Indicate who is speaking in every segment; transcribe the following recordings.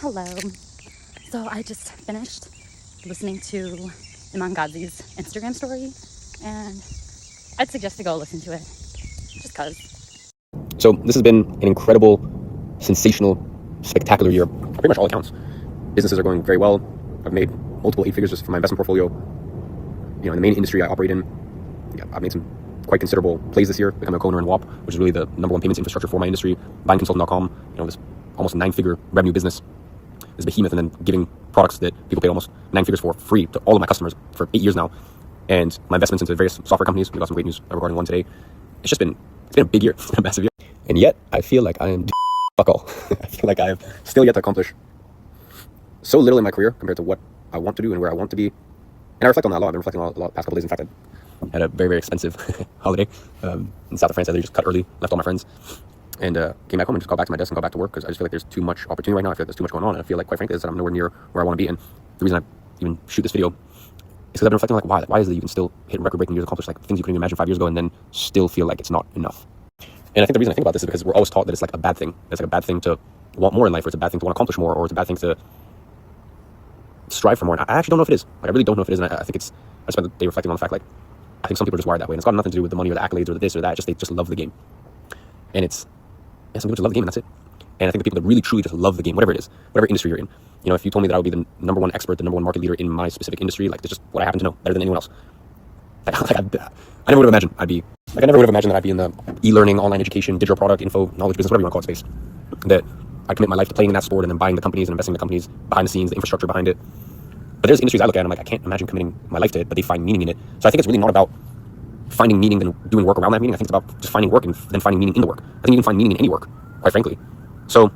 Speaker 1: Hello. So I just finished listening to Iman Ghazi's Instagram story, and I'd suggest to go listen to it, just cause.
Speaker 2: So this has been an incredible, sensational, spectacular year, on pretty much all accounts. Businesses are going very well. I've made multiple 8 figures just from my investment portfolio. In the main industry I operate in, I've made some quite considerable plays this year, becoming a co-owner in WAP, which is really the number one payments infrastructure for my industry, buyingconsultant.com, this almost 9-figure revenue business, this behemoth, and then giving products that people pay almost 9 figures for free to all of my customers for 8 years now. And my investments into various software companies, we got some great news regarding one today. It's been a big year, it's been a massive year. And yet, I feel like I am fuck all. I feel like I have still yet to accomplish so little in my career compared to what I want to do and where I want to be. And I reflect on that a lot. I've been reflecting on it a lot the past couple days. In fact, I had a very, very expensive holiday in south of France. I just cut early, left all my friends, and came back home and just got back to my desk and got back to work because I just feel like there's too much opportunity right now. I feel like there's too much going on, and I feel like, quite frankly, that I'm nowhere near where I want to be. And the reason I even shoot this video is because I've been reflecting on why is it that you can still hit record-breaking years, accomplish things you couldn't even imagine 5 years ago, and then still feel like it's not enough. And I think the reason I think about this is because we're always taught that it's like a bad thing. It's like a bad thing to want more in life, or it's a bad thing to want to accomplish more, or it's a bad thing to strive for more. And I actually don't know if it is. I really don't know if it is. And I think I spent the day reflecting on the fact, I think some people are just wired that way. And it's got nothing to do with the money or the accolades or the this or that. They just love the game. And some people just love the game and that's it. And I think the people that really truly just love the game, whatever it is, whatever industry you're in. If you told me that I would be the number one expert, the number one market leader in my specific industry, that's just what I happen to know better than anyone else. I never would have imagined I'd be, I never would have imagined that I'd be in the e-learning, online education, digital product, info, knowledge business, whatever you want to call it, space. That I commit my life to playing in that sport and then buying the companies and investing in the companies behind the scenes, the infrastructure behind it. But there's industries I look at and I'm like, I can't imagine committing my life to it, but they find meaning in it. So I think it's really not about finding meaning and doing work around that meaning. I think it's about just finding work and then finding meaning in the work. I think you can find meaning in any work, quite frankly. So I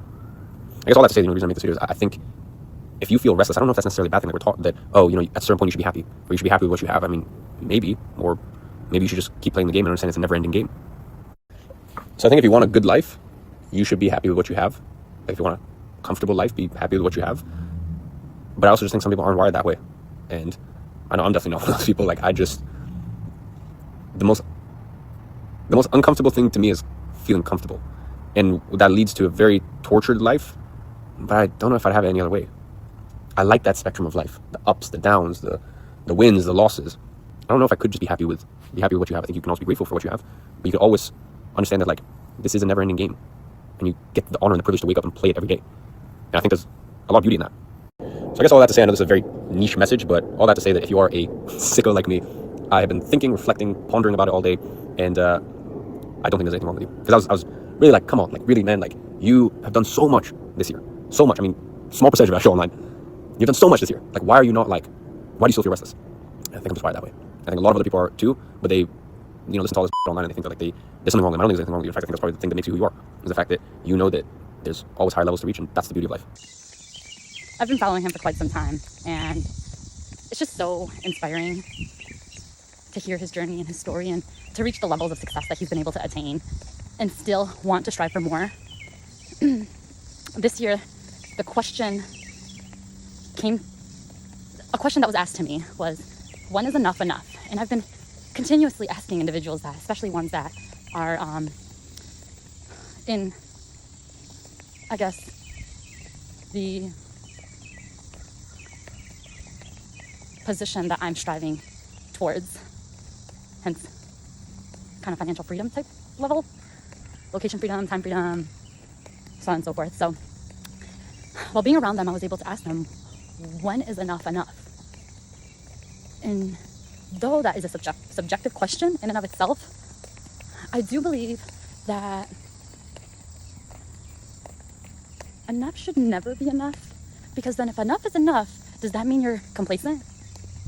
Speaker 2: guess all that to say, the reason I make this video is I think if you feel restless, I don't know if that's necessarily a bad thing. We're taught that, at a certain point you should be happy, or you should be happy with what you have. I mean, maybe, or maybe you should just keep playing the game and understand it's a never-ending game. So I think if you want a good life, you should be happy with what you have. If you want a comfortable life, be happy with what you have. But I also just think some people aren't wired that way. And I know I'm definitely not one of those people. The most uncomfortable thing to me is feeling comfortable. And that leads to a very tortured life. But I don't know if I'd have it any other way. I like that spectrum of life. The ups, the downs, the wins, the losses. I don't know if I could just be happy with what you have. I think you can also be grateful for what you have. But you could always understand that this is a never-ending game. And you get the honor and the privilege to wake up and play it every day. And I think there's a lot of beauty in that. So I guess all that to say, I know this is a very niche message, but all that to say that if you are a sicko like me, I have been thinking, reflecting, pondering about it all day, and I don't think there's anything wrong with you. Because I was really come on, really, man, you have done so much this year. So much. I mean, small percentage of it I show online. You've done so much this year. Why are you not why do you still feel restless? I think I'm just wired that way. I think a lot of other people are too, but they, listen to all this online and they think that there's something wrong with them. I don't think there's anything wrong with you. In fact, I think that's probably the thing that makes you who you are, is the fact that you know that there's always higher levels to reach, and that's the beauty of life.
Speaker 1: I've been following him for quite some time, and it's just so inspiring to hear his journey and his story and to reach the levels of success that he's been able to attain and still want to strive for more. This year, a question that was asked to me was, when is enough enough? And I've been continuously asking individuals that, especially ones that are in, I guess, the position that I'm striving towards, hence kind of financial freedom type level, location freedom, time freedom, so on and so forth. So while being around them, I was able to ask them, when is enough enough? And though that is a subjective question in and of itself, I do believe that enough should never be enough, because then if enough is enough, does that mean you're complacent?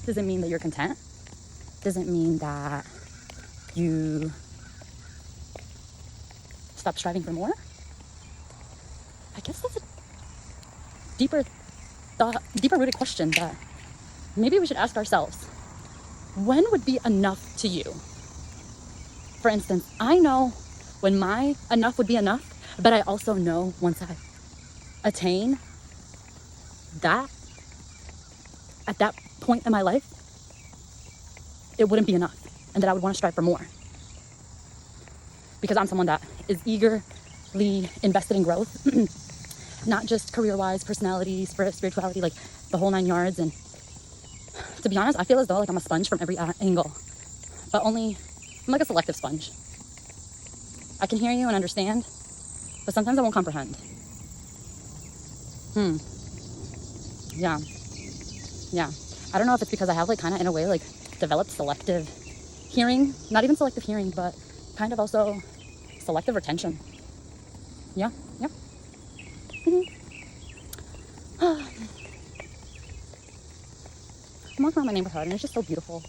Speaker 1: Does it mean that you're content? Does it mean that you stop striving for more? I guess that's a deeper rooted question that maybe we should ask ourselves. When would be enough to you? For instance, I know when my enough would be enough, but I also know once I attain that, at that point in my life, it wouldn't be enough, and that I would want to strive for more. Because I'm someone that is eagerly invested in growth. not just career-wise, personality, spirituality, like the whole 9 yards. And to be honest, I feel as though like I'm a sponge from every angle, but only I'm like a selective sponge. I can hear you and understand, but sometimes I won't comprehend. Yeah. I don't know if it's because I have like kind of in a way like developed selective hearing, not even selective hearing, but kind of also selective retention. Yeah. I'm walking around my neighborhood and it's just so beautiful.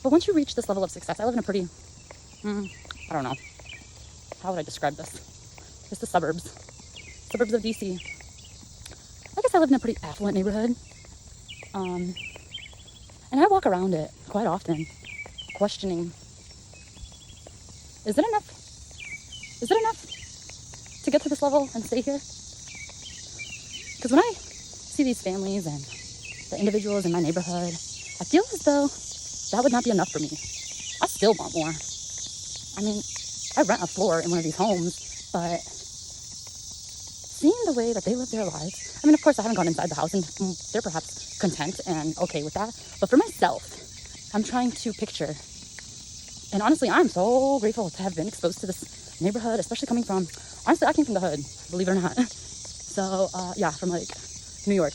Speaker 1: But once you reach this level of success, I live in a pretty, I don't know, how would I describe this? Just the suburbs of DC. I guess I live in a pretty affluent neighborhood. And I walk around it quite often, questioning, is it enough? Is it enough to get to this level and stay here? Because when I see these families and the individuals in my neighborhood, I feel as though that would not be enough for me. I still want more. I mean, I rent a floor in one of these homes, but seeing the way that they live their lives, I mean, of course, I haven't gone inside the house and they're perhaps content and okay with that. But for myself, I'm trying to picture. And honestly, I'm so grateful to have been exposed to this neighborhood, especially coming from, honestly, I came from the hood, believe it or not. So, from like New York.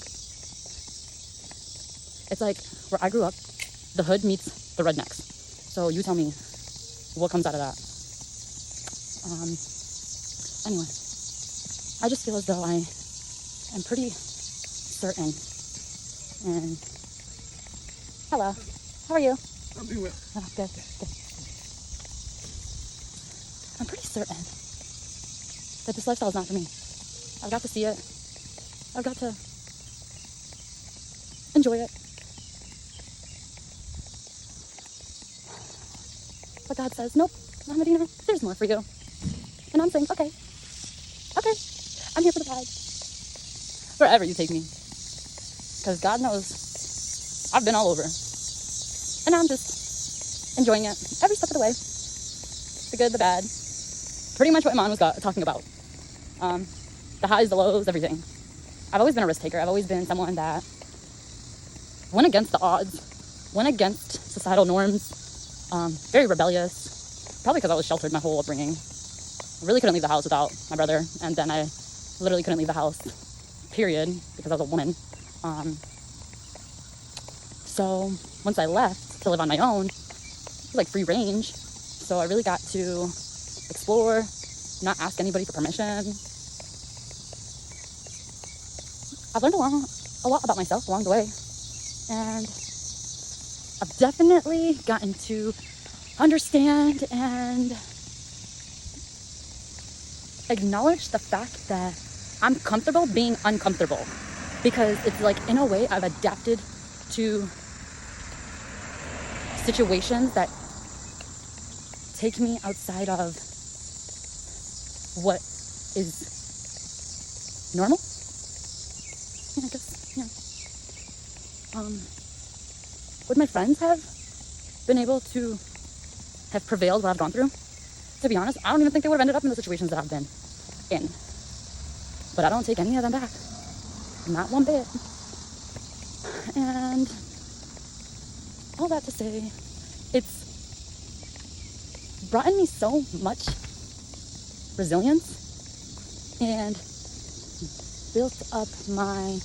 Speaker 1: It's like where I grew up, the hood meets the rednecks. So you tell me what comes out of that. Anyway, I just feel as though I am pretty certain. And hello, how are you?
Speaker 3: I'm doing well.
Speaker 1: Oh, good. I'm pretty certain that this lifestyle is not for me. I've got to see it. I've got to enjoy it. But God says, nope, Medina, there's more for you. And I'm saying, okay, I'm here for the ride. Wherever you take me. Because God knows I've been all over. And I'm just enjoying it every step of the way. The good, the bad. Pretty much what Iman was talking about. The highs, the lows, everything. I've always been a risk taker. I've always been someone that went against the odds, went against societal norms, very rebellious, probably because I was sheltered my whole upbringing. I really couldn't leave the house without my brother, and then I literally couldn't leave the house, period, because I was a woman. So once I left to live on my own, it was like free range. So I really got to explore, not ask anybody for permission. I've learned a lot about myself along the way. And I've definitely gotten to understand and acknowledge the fact that I'm comfortable being uncomfortable. Because it's like, in a way, I've adapted to situations that take me outside of what is normal. Yeah, I guess, yeah. Would my friends have been able to have prevailed what I've gone through? To be honest, I don't even think they would have ended up in the situations that I've been in. But I don't take any of them back. Not one bit. And all that to say, it's brought in me so much resilience and built up my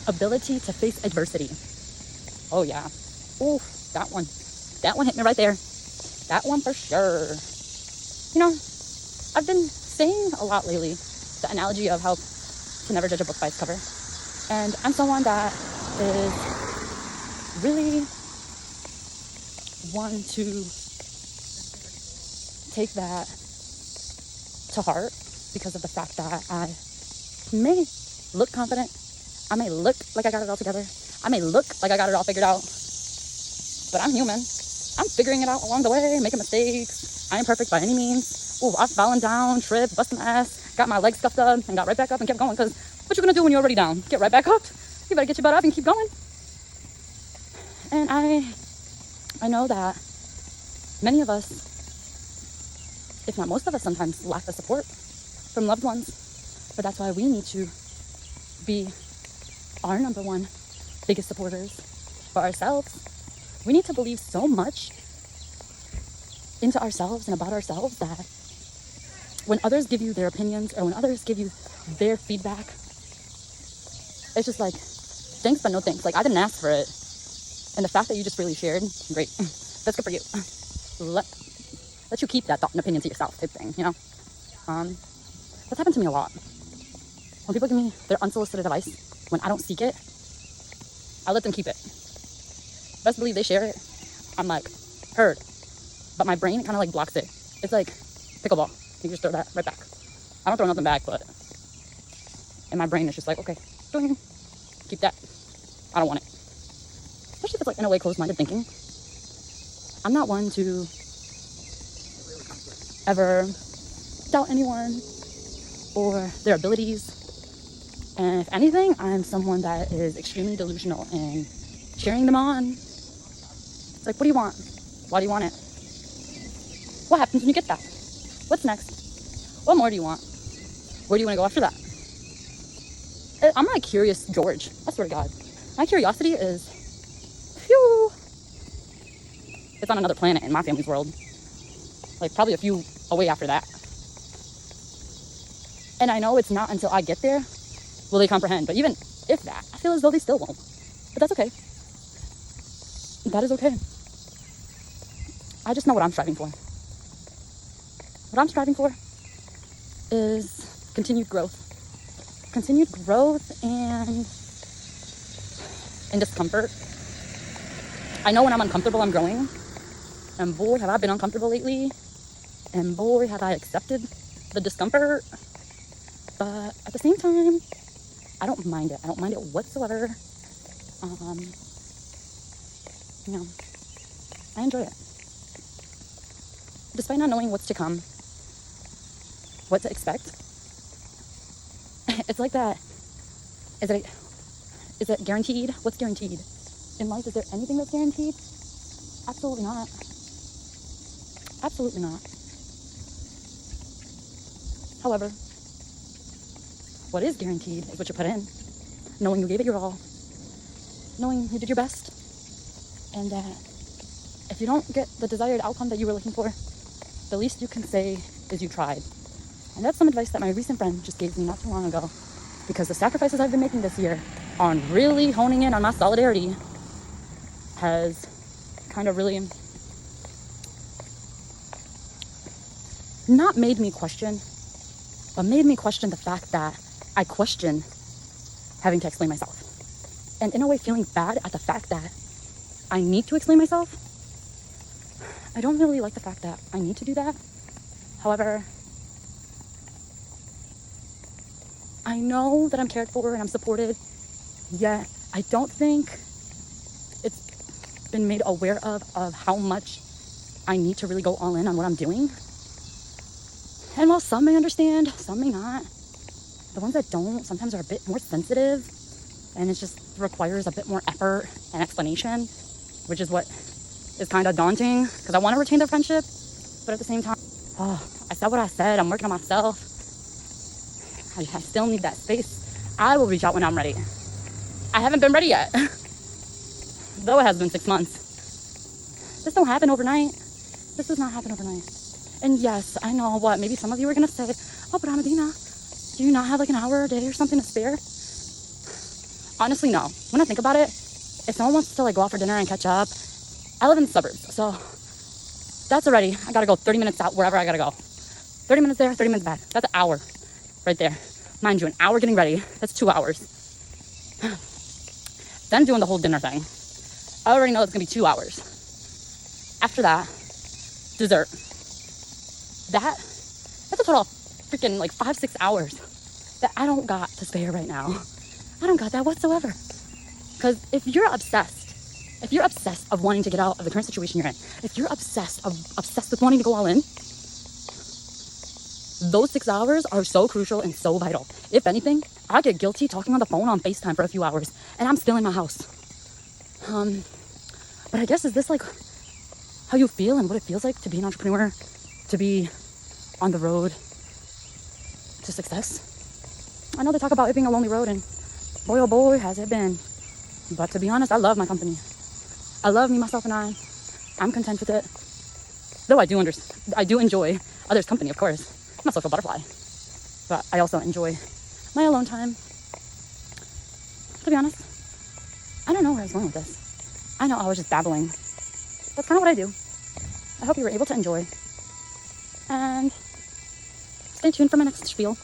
Speaker 1: ability to face adversity. Oh yeah. Ooh, that one hit me right there. That one for sure. You know, I've been saying a lot lately the analogy of how to never judge a book by its cover. And I'm someone that is really one to take that to heart because of the fact that I may look confident. I may look like I got it all together. I may look like I got it all figured out. But I'm human. I'm figuring it out along the way, making mistakes. I ain't perfect by any means. Ooh, I've fallen down, tripped, busted my ass, got my legs scuffed up, and got right back up and kept going. Because what you gonna do when you're already down? Get right back up? You better get your butt up and keep going. And I I know that many of us, if not most of us, sometimes lack the support from loved ones. But that's why we need to be our number one biggest supporters for ourselves. We need to believe so much into ourselves and about ourselves that when others give you their opinions or when others give you their feedback, it's just like, thanks but no thanks. Like, I didn't ask for it. And the fact that you just really shared, great. That's good for you. Let you keep that thought and opinion to yourself type thing, you know? That's happened to me a lot. When people give me their unsolicited advice, when I don't seek it, I let them keep it. Best believe they share it. I'm like, heard. But my brain kind of like blocks it. It's like pickleball. You just throw that right back. I don't throw nothing back, but in my brain it's just like, okay, keep that. I don't want it. Especially if it's like in a way closed-minded thinking. I'm not one to ever doubt anyone or their abilities. And if anything, I'm someone that is extremely delusional in cheering them on. It's like, what do you want? Why do you want it? What happens when you get that? What's next? What more do you want? Where do you want to go after that? I'm like curious George. I swear to God. My curiosity is, phew. It's on another planet in my family's world. Like probably a few away after that. And I know it's not until I get there will they comprehend. But even if that, I feel as though they still won't. But that's okay. That is okay. I just know what I'm striving for. What I'm striving for is continued growth. Continued growth and discomfort. I know when I'm uncomfortable, I'm growing. And boy, have I been uncomfortable lately. And boy, have I accepted the discomfort. But at the same time, I don't mind it. I don't mind it whatsoever. You know, I enjoy it. Despite not knowing what's to come, what to expect, it's like that. Is it guaranteed? What's guaranteed? In life, is there anything that's guaranteed? Absolutely not. Absolutely not. However, what is guaranteed is what you put in. Knowing you gave it your all. Knowing you did your best. And that if you don't get the desired outcome that you were looking for, the least you can say is you tried. And that's some advice that my recent friend just gave me not too long ago. Because the sacrifices I've been making this year on really honing in on my solidarity has kind of really not made me question, but made me question the fact that I question having to explain myself. And in a way feeling bad at the fact that I need to explain myself. I don't really like the fact that I need to do that. However, I know that I'm cared for and I'm supported, yet I don't think it's been made aware of how much I need to really go all in on what I'm doing. And while some may understand, some may not, the ones that don't sometimes are a bit more sensitive, and it just requires a bit more effort and explanation, which is what is kind of daunting, because I want to retain their friendship, but at the same time, I said what I said, I'm working on myself. I still need that space. I will reach out when I'm ready. I haven't been ready yet, though it has been 6 months. This don't happen overnight. This does not happen overnight. And yes, I know what maybe some of you are gonna say, oh, but Amadina, do you not have like an hour a day or something to spare? Honestly, no. When I think about it, if someone wants to like go out for dinner and catch up, I live in the suburbs, so that's already, I gotta go 30 minutes out wherever I gotta go. 30 minutes there, 30 minutes back. That's an hour right there. Mind you, an hour getting ready, that's 2 hours. Then doing the whole dinner thing. I already know it's gonna be 2 hours. After that, dessert. That's a total of freaking like 5-6 hours that I don't got to spare right now. I don't got that whatsoever. Because if you're obsessed of wanting to get out of the current situation you're in, if you're obsessed with wanting to go all in, those 6 hours are so crucial and so vital. If anything, I get guilty talking on the phone on FaceTime for a few hours, and I'm still in my house. But I guess is this like how you feel and what it feels like to be an entrepreneur, to be on the road to success. I know they talk about it being a lonely road, and boy, oh boy, has it been. But to be honest, I love my company. I love me, myself, and I. I'm content with it. Though I do enjoy others' company, of course. I'm a social butterfly. But I also enjoy my alone time. To be honest, I don't know where I was going with this. I know I was just babbling. That's kind of what I do. I hope you were able to enjoy. And stay tuned for my next spiel.